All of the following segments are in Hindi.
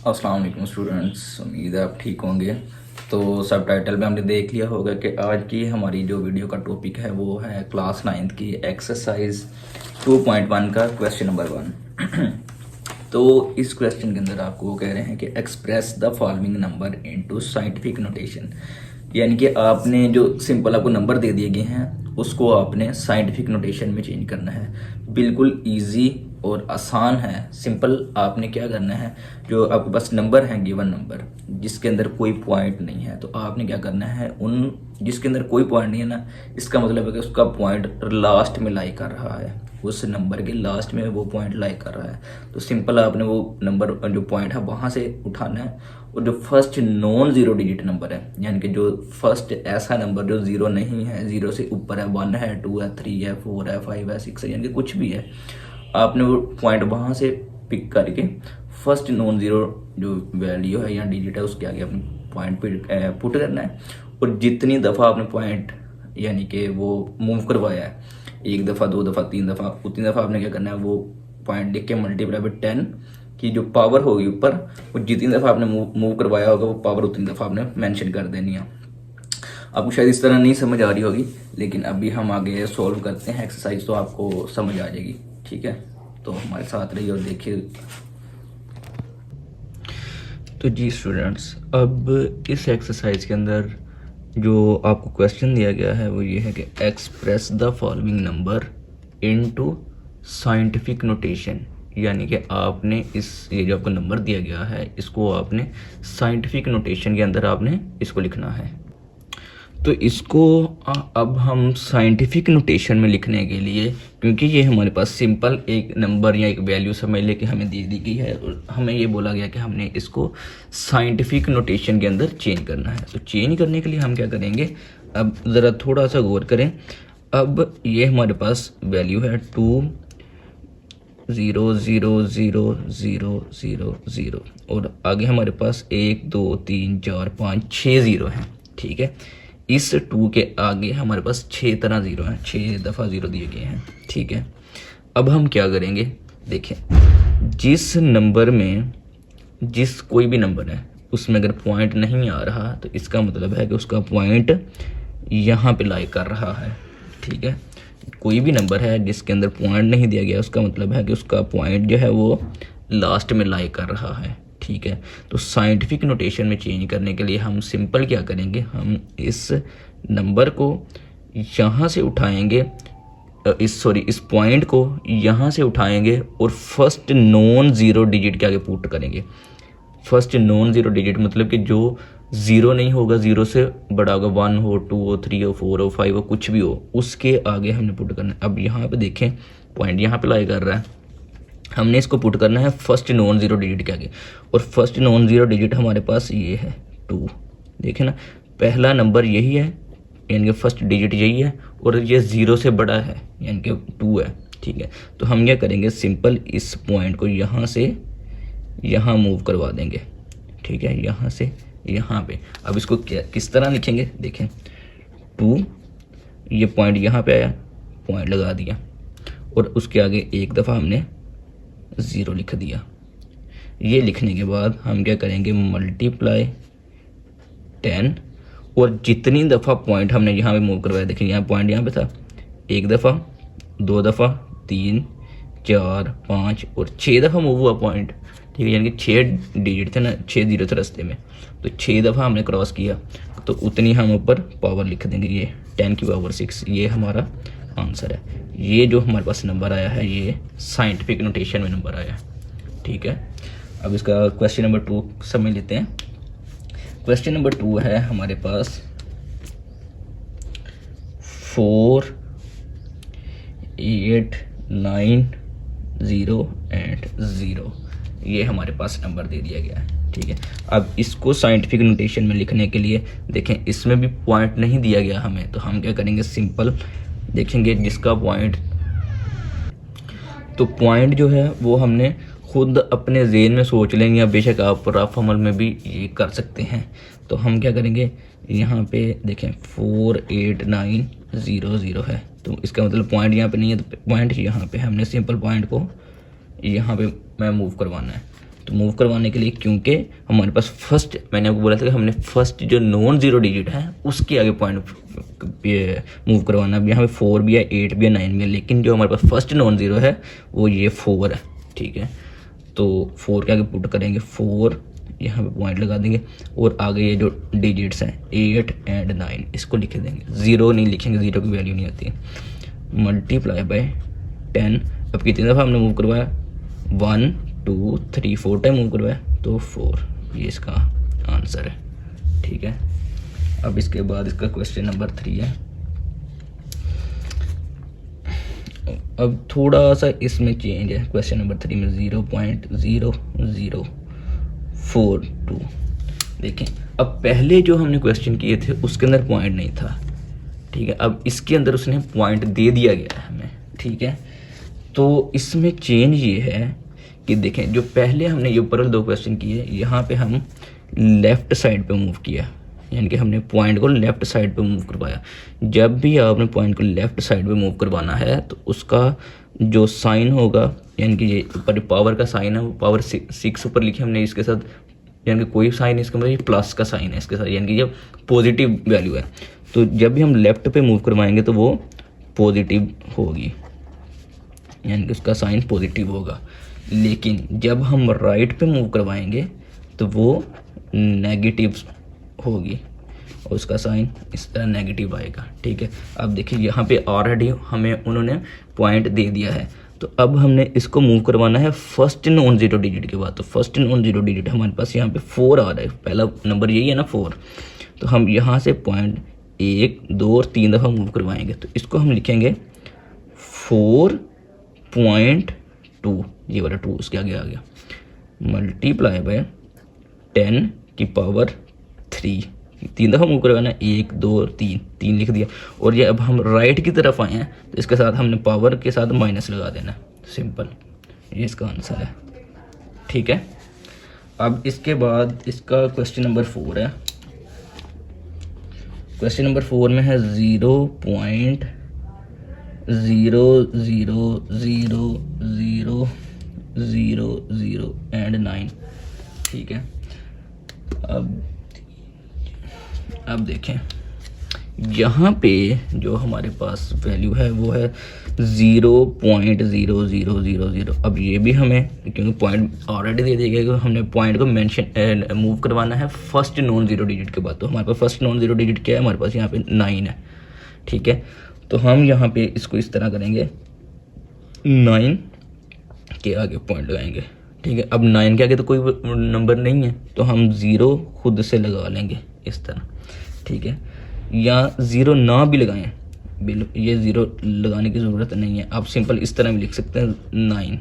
अस्सलाम वालेकुम स्टूडेंट्स, उम्मीद है आप ठीक होंगे। तो सब टाइटल में हमने देख लिया होगा कि आज की हमारी जो वीडियो का टॉपिक है वो है क्लास 9th की एक्सरसाइज 2.1 का क्वेश्चन नंबर 1। तो इस क्वेश्चन के अंदर आपको वो कह रहे हैं कि express the following number into scientific notation, यानी कि आपने जो सिंपल आपको नंबर दे दिए गए हैं उसको आपने साइंटिफिक नोटेशन में चेंज करना है। बिल्कुल इजी और आसान है। सिंपल आपने क्या करना है, जो आपके पास नंबर है, गिवन नंबर जिसके अंदर कोई पॉइंट नहीं है, तो आपने क्या करना है, उन जिसके अंदर कोई पॉइंट नहीं है ना, इसका मतलब है कि उसका पॉइंट लास्ट में लाई कर रहा है, उस नंबर के लास्ट में वो पॉइंट लाई कर रहा है। तो सिंपल आपने वो नंबर जो पॉइंट है वहाँ से उठाना है, और जो first non zero digit number है, यानी कि जो फर्स्ट ऐसा नंबर जो जीरो नहीं है, जीरो से ऊपर है, 1 है, 2 है, 3 है, 4 है, 5 है, 6 है, यानी कि कुछ भी है, आपने वो पॉइंट वहाँ से पिक करके फर्स्ट नॉन जीरो जो वैल्यू है या डिजिट है उसके आगे अपने पॉइंट पुट करना है। और जितनी दफ़ा आपने पॉइंट यानी कि वो मूव करवाया है, 1 दफ़ा, 2 दफ़ा, 3 दफ़ा, उतनी दफ़ा आपने क्या करना है, वो पॉइंट लिख के मल्टीप्लाई बाय 10 की जो पावर होगी ऊपर, वो जितनी दफ़ा आपने मूव करवाया होगा वो पावर उतनी दफ़ा आपने मेंशन कर देनी है। आपको शायद इस तरह नहीं समझ आ रही होगी, लेकिन अभी हम आगे सॉल्व करते हैं एक्सरसाइज, तो आपको समझ आ जाएगी। ठीक है, तो हमारे साथ रहिए और देखिए। तो जी स्टूडेंट्स, अब इस एक्सरसाइज के अंदर जो आपको क्वेश्चन दिया गया है वो ये है कि express the following number into scientific notation, यानी कि आपने ये जो आपको नंबर दिया गया है इसको आपने साइंटिफिक नोटेशन के अंदर आपने इसको लिखना है। तो इसको अब हम साइंटिफिक नोटेशन में लिखने के लिए, क्योंकि ये हमारे पास सिंपल एक नंबर या एक वैल्यू समझ लेके हमें दे दी गई है और हमें ये बोला गया कि हमने इसको साइंटिफिक नोटेशन के अंदर चेंज करना है। तो चेंज करने के लिए हम क्या करेंगे, अब ज़रा थोड़ा सा गौर करें। अब ये हमारे पास वैल्यू है 2 0 0 0 0 0 0 और आगे हमारे पास 1 2 3 4 5 6 ज़ीरो हैं। ठीक है, इस 2 के आगे हमारे पास 6 तरह ज़ीरो हैं, 6 दफ़ा ज़ीरो दिए गए हैं। ठीक है, अब हम क्या करेंगे, देखें, जिस नंबर में जिस कोई भी नंबर है उसमें अगर पॉइंट नहीं आ रहा तो इसका मतलब है कि उसका पॉइंट यहाँ पे लाई कर रहा है। ठीक है, कोई भी नंबर है जिसके अंदर पॉइंट नहीं दिया गया उसका मतलब है कि उसका पॉइंट जो है वो लास्ट में लाई कर रहा है। ठीक है, तो साइंटिफिक नोटेशन में चेंज करने के लिए हम सिंपल क्या करेंगे, हम इस नंबर को यहाँ से उठाएंगे, इस पॉइंट को यहाँ से उठाएंगे और फर्स्ट नॉन ज़ीरो डिजिट के आगे पुट करेंगे। फर्स्ट नॉन ज़ीरो डिजिट मतलब कि जो ज़ीरो नहीं होगा, ज़ीरो से बड़ा होगा, 1 हो, 2 हो, 3 हो, 4 हो, 5 हो, कुछ भी हो, उसके आगे हमने पुट करना है। अब यहाँ पे देखें, पॉइंट यहाँ पे लाई कर रहा है, हमने इसको पुट करना है फर्स्ट नॉन ज़ीरो डिजिट के आगे, और फर्स्ट नॉन ज़ीरो डिजिट हमारे पास ये है 2। देखें ना, पहला नंबर यही है, यानी कि फर्स्ट डिजिट यही है, और ये ज़ीरो से बड़ा है यानी कि 2 है। ठीक है, तो हम क्या करेंगे, सिंपल इस पॉइंट को यहाँ से यहाँ मूव करवा देंगे। ठीक है, यहाँ से यहाँ पे। अब इसको किस तरह लिखेंगे, देखें, 2, ये पॉइंट यहाँ पे आया, पॉइंट लगा दिया, और उसके आगे एक दफ़ा हमने 0 लिख दिया। ये लिखने के बाद हम क्या करेंगे, मल्टीप्लाई 10, और जितनी दफ़ा पॉइंट हमने यहाँ पे मूव करवाया, देखिए यहाँ पॉइंट यहाँ पे था, 1 दफ़ा, 2 दफ़ा, 3 4 5 और 6 दफ़ा मूव हुआ पॉइंट। ठीक है, यानी कि 6 डिजिट थे ना, 6 ज़ीरो थे रास्ते में, तो 6 दफ़ा हमने क्रॉस किया, तो उतनी हम ऊपर पावर लिख देंगे, ये 10 की पावर 6, ये हमारा आंसर है। ये जो हमारे पास नंबर आया है ये साइंटिफिक नोटेशन में नंबर आया है। ठीक है, अब इसका क्वेश्चन नंबर 2 समझ लेते हैं। क्वेश्चन नंबर 2 है हमारे पास 4 8 9 0 एंड 0, ये हमारे पास नंबर दे दिया गया है। ठीक है, अब इसको साइंटिफिक नोटेशन में लिखने के लिए देखें, इसमें भी पॉइंट नहीं दिया गया हमें, तो हम क्या करेंगे, सिंपल देखेंगे जिसका पॉइंट, तो पॉइंट जो है वो हमने खुद अपने ज़हन में सोच लेंगे, या बेशक आप रफ अमल में भी ये कर सकते हैं। तो हम क्या करेंगे, यहाँ पे देखें 4 8 9 0 0 है, तो इसका मतलब पॉइंट यहाँ पे नहीं है, तो पॉइंट यहाँ पे हमने सिंपल पॉइंट को यहाँ पे मैं मूव करवाना है। तो मूव करवाने के लिए, क्योंकि हमारे पास फर्स्ट, मैंने आपको बोला था कि हमने फर्स्ट जो नॉन ज़ीरो डिजिट है उसके आगे पॉइंट मूव करवाना। अब यहाँ पे 4 भी है, 8 भी है, 9 भी है, लेकिन जो हमारे पास फर्स्ट नॉन ज़ीरो है वो ये 4 है। ठीक है, तो 4 के आगे पुट करेंगे 4, यहाँ पे पॉइंट लगा देंगे और आगे ये जो डिजिट्स हैं 8 एंड 9 इसको लिख देंगे। 0 नहीं लिखेंगे, 0 की वैल्यू नहीं आती है। Multiply by 10। अब कितनी दफ़ा हमने मूव करवाया? 1 2 3 4 टाइम मूव करवाया, तो 4, ये इसका आंसर है। ठीक है, अब इसके बाद इसका क्वेश्चन नंबर 3 है। अब थोड़ा सा इसमें चेंज है क्वेश्चन नंबर 3 में, 0.0042। देखें, अब पहले जो हमने क्वेश्चन किए थे उसके अंदर पॉइंट नहीं था। ठीक है, अब इसके अंदर उसने पॉइंट दे दिया गया है हमें। ठीक है, तो इसमें चेंज ये है कि देखें, जो पहले हमने ये ऊपर 2 क्वेश्चन किए, यहाँ पे हम लेफ़्ट साइड पे मूव किया, यानी कि हमने पॉइंट को लेफ़्ट साइड पे मूव करवाया। जब भी आपने पॉइंट को लेफ़्ट साइड पे मूव करवाना है तो उसका जो साइन होगा, यानी कि ये ऊपर पावर का साइन है, वो पावर 6 ऊपर लिखे हमने इसके साथ, यानी कि कोई साइन इसके मतलब ये प्लस का साइन है इसके साथ, यानी कि ये पॉजिटिव वैल्यू है। तो जब भी हम लेफ़्ट पे मूव करवाएंगे तो वो पॉजिटिव होगी, यानी कि उसका साइन पॉजिटिव होगा। लेकिन जब हम राइट पे मूव करवाएंगे तो वो नेगेटिव होगी और उसका साइन इस तरह नेगेटिव आएगा। ठीक है, अब देखिए यहाँ पे ऑलरेडी हमें उन्होंने पॉइंट दे दिया है, तो अब हमने इसको मूव करवाना है फर्स्ट नॉन ज़ीरो डिजिट के बाद। तो फर्स्ट नॉन ज़ीरो डिजिट हमारे पास यहाँ पे 4 आ रहा है, पहला नंबर यही है ना 4। तो हम यहाँ से पॉइंट 1 2 और 3 दफ़ा मूव करवाएंगे, तो इसको हम लिखेंगे 4.2, ये वाला 2 उसके आगे आ गया, मल्टीप्लाई बाय 10 की पावर 3। 3 दफ़ा मूव करवाना, 1 2 3 लिख दिया। और ये अब हम राइट की तरफ आए हैं तो इसके साथ हमने पावर के साथ माइनस लगा देना, सिंपल, ये इसका आंसर है। ठीक है, अब इसके बाद इसका क्वेश्चन नंबर 4 है। क्वेश्चन नंबर 4 में है 0.000000 एंड 9। ठीक है, अब देखें, यहाँ पे जो हमारे पास वैल्यू है वो है 0.0000। अब ये भी हमें, क्योंकि पॉइंट ऑलरेडी दे दिया गया कि हमने पॉइंट को मेंशन मूव करवाना है फर्स्ट नॉन ज़ीरो डिजिट के बाद। तो हमारे पास फर्स्ट नॉन ज़ीरो डिजिट क्या है? हमारे पास यहाँ पे 9 है। ठीक है, तो हम यहाँ पे इसको इस तरह करेंगे, 9 के आगे पॉइंट लगाएंगे। ठीक है, अब 9 के आगे तो कोई नंबर नहीं है, तो हम 0 खुद से लगा लेंगे इस तरह। ठीक है, या 0 ना भी लगाएं, ये 0 लगाने की ज़रूरत नहीं है, आप सिंपल इस तरह भी लिख सकते हैं 9।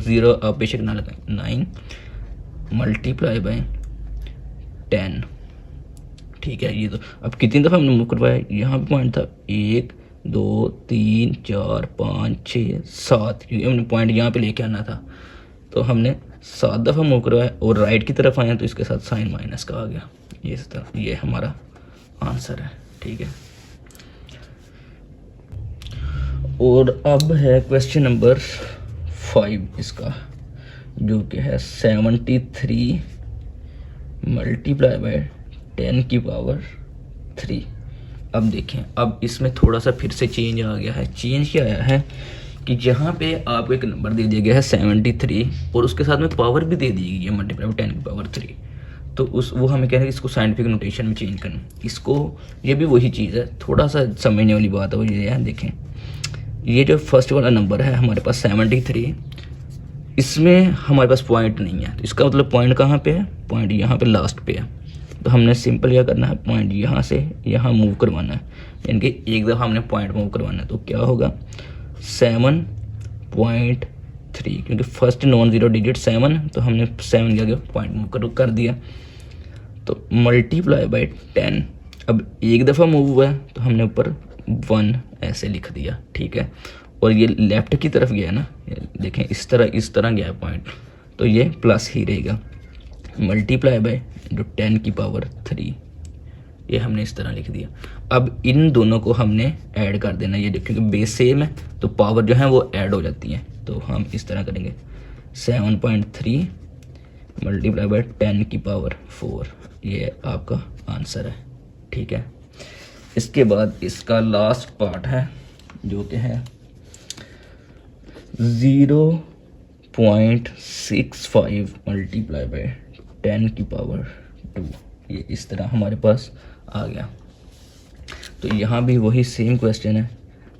0 आप बेशक ना लगाएं, 9 मल्टीप्लाई बाय 10। ठीक है, ये तो अब कितनी दफ़ा हमने मूव करवाया? यहाँ पे पॉइंट था 1 2 3 4 5 6 7, क्योंकि हमने पॉइंट यहाँ पे लेके आना था, तो हमने 7 दफ़ा मूव करवाया और राइट की तरफ आए तो इसके साथ साइन माइनस का आ गया, ये इस तरह, ये हमारा आंसर है। ठीक है, और अब है क्वेश्चन नंबर 5 इसका, जो कि है 73 मल्टीप्लाई बाय 10 की पावर 3। अब देखें, अब इसमें थोड़ा सा फिर से चेंज आ गया है। चेंज क्या आया है कि यहाँ पे आपको एक नंबर दे दिया गया है 73 और उसके साथ में पावर भी दे दी गई है मल्टीप्लाई बाय 10 की पावर 3। तो वो हमें कह रहे हैं इसको साइंटिफिक नोटेशन में चेंज करना। इसको, ये भी वही चीज़ है, थोड़ा सा समझने वाली बात है वो ये है। देखें, ये जो फर्स्ट वाला नंबर है हमारे पास 73, इसमें हमारे पास पॉइंट नहीं है, तो इसका मतलब पॉइंट कहाँ पे है? पॉइंट यहाँ पे लास्ट पे है। तो हमने सिंपल क्या करना है, पॉइंट यहाँ से यहाँ मूव करवाना है, यानी कि एक दफ़ा हमने पॉइंट मूव करवाना है। तो क्या होगा 7.3, क्योंकि फर्स्ट नॉन ज़ीरो डिजिट 7, तो हमने 7 के आगे पॉइंट मूव कर दिया। तो मल्टीप्लाई बाय 10, अब एक दफ़ा मूव हुआ है तो हमने ऊपर 1 ऐसे लिख दिया। ठीक है, और ये लेफ़्ट की तरफ गया ना, देखें इस तरह गया पॉइंट, तो ये प्लस ही रहेगा। मल्टीप्लाई बाय जो 10 की पावर 3, ये हमने इस तरह लिख दिया। अब इन दोनों को हमने ऐड कर देना, ये क्योंकि बेस सेम है तो पावर जो है वो ऐड हो जाती है। तो हम इस तरह करेंगे 7.3 मल्टीप्लाई बाय 10 की पावर 4, ये आपका आंसर है। ठीक है, इसके बाद इसका लास्ट पार्ट है जो कि है 0.65 मल्टीप्लाई बाय 10 की पावर 2, ये इस तरह हमारे पास आ गया। तो यहाँ भी वही सेम क्वेश्चन है।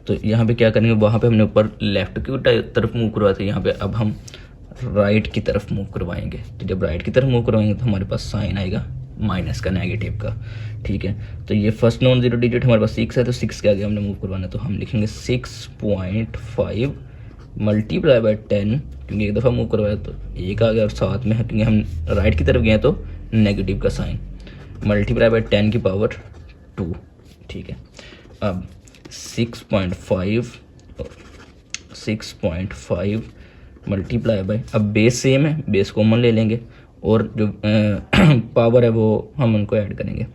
तो यहाँ पे क्या करेंगे, वहाँ पे हमने ऊपर लेफ़्ट की तरफ मूव करवाया था, यहाँ पे अब हम राइट की तरफ मूव करवाएंगे। तो जब राइट की तरफ मूव करवाएंगे तो हमारे पास साइन आएगा माइनस का, नेगेटिव का। ठीक है, तो ये फर्स्ट नॉन जीरो डिजिट हमारे पास 6 है, तो 6 के आगे हमने मूव करवाना है, तो हम लिखेंगे 6.5 मल्टीप्लाई बाय 10, क्योंकि एक दफ़ा मूव करवाया तो एक आ गया, और साथ में है क्योंकि हम राइट की तरफ गए तो नेगेटिव का साइन, मल्टीप्लाई बाय 10 की पावर 2। ठीक है, अब 6.5 मल्टीप्लाई बाय, अब बेस सेम है, बेस कॉमन ले लेंगे, और जो पावर है वो हम उनको ऐड करेंगे।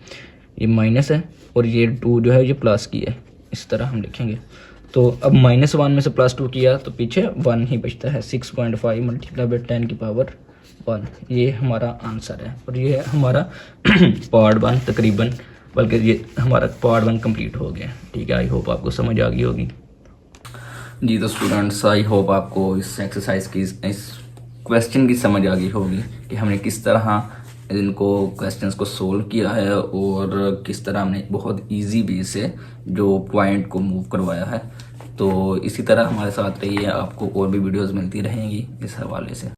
ये माइनस है और ये 2 जो है ये प्लस की है, इस तरह हम लिखेंगे। तो अब -1 में से +2 किया तो पीछे 1 ही बचता है। 6.5 मल्टीप्लाई बाय 10 की पावर 1, ये हमारा आंसर है। और ये है हमारा पार्ट 1 तकरीबन, बल्कि ये हमारा पार्ट 1 कंप्लीट हो गया। ठीक है, आई होप आपको समझ आ गई होगी। जी तो स्टूडेंट्स, आई होप आपको इस एक्सरसाइज की, इस क्वेश्चन की समझ आ गई होगी कि हमने किस तरह इनको क्वेश्चंस को सोल्व किया है और किस तरह हमने बहुत इजी वे से जो पॉइंट को मूव करवाया है। तो इसी तरह हमारे साथ रहिए, आपको और भी वीडियोस मिलती रहेंगी इस हवाले से।